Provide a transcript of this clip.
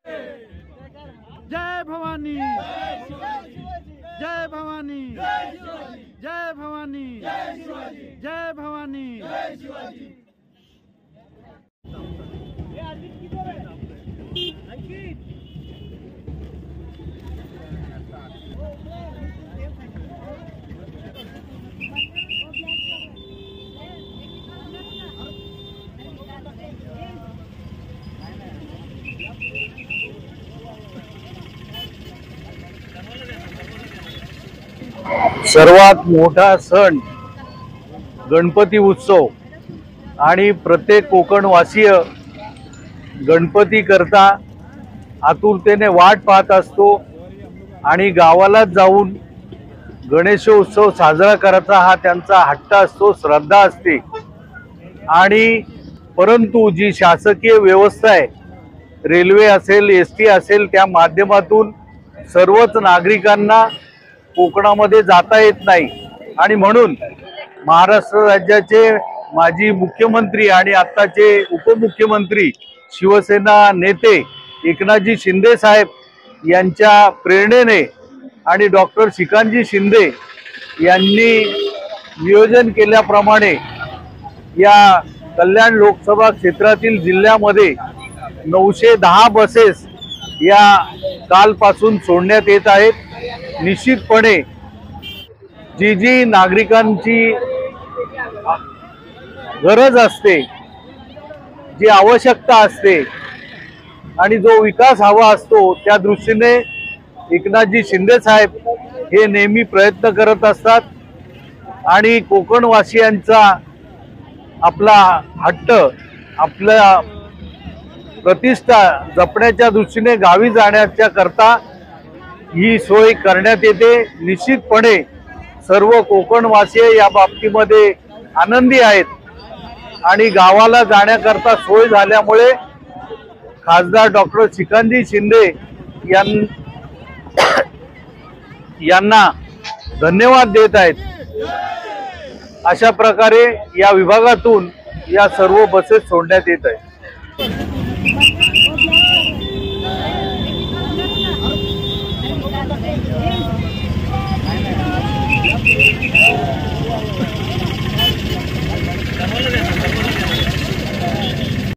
जय भवानी, जय भवानी, जय भवानी, जय भवानी। सर्वात मोठा सण गणपती उत्सव आणि प्रत्येक कोकणवासीय गणपती करता आतुरतेने वाट पाहत असतो आणि गावाला जाऊन गणेशोत्सव साजरा करायचा हा त्यांचा हट्ट असतो, श्रद्धा असते। आणि परंतु जी शासकीय व्यवस्था आहे, रेल्वे असेल, एसटी असेल, त्या माध्यमातून सर्वच नागरिकांना कोकणामध्ये जाता येत नाही आणि म्हणून महाराष्ट्र राज्याचे माजी मुख्यमंत्री आणि आताचे उपमुख्यमंत्री शिवसेना नेते एकनाथजी शिंदे साहेब यांच्या प्रेरणेने आणि डॉक्टर श्रीकांतजी शिंदे यांनी नियोजन केल्याप्रमाणे या कल्याण लोकसभा क्षेत्रातील जिल्ह्यामध्ये 910 बसेस या कालपासून सोडण्यात येत आहेत। निश्चितपणे जी नागरिकांची गरज असते, जी आवश्यकता असते आणि जो विकास हवा असतो, त्या दृष्टीने एकनाथजी शिंदे साहेब हे नेहमी प्रयत्न करत असतात आणि कोकणवासियांचा आपला हट्ट, आपला प्रतिष्ठा जपण्याच्या दृष्टीने गावी जाण्याच्या करता ही सोय करण्यात येते। निश्चितपणे सर्व कोकणवासीय या बाबतीमध्ये आनंदी आहेत आणि गावाला जाण्याकरता सोय झाल्यामुळे खासदार डॉक्टर श्रीकांतजी शिंदे यांना धन्यवाद देत आहेत। अशा प्रकारे या विभागातून या सर्व बसेस सोडण्यात येत आहेत।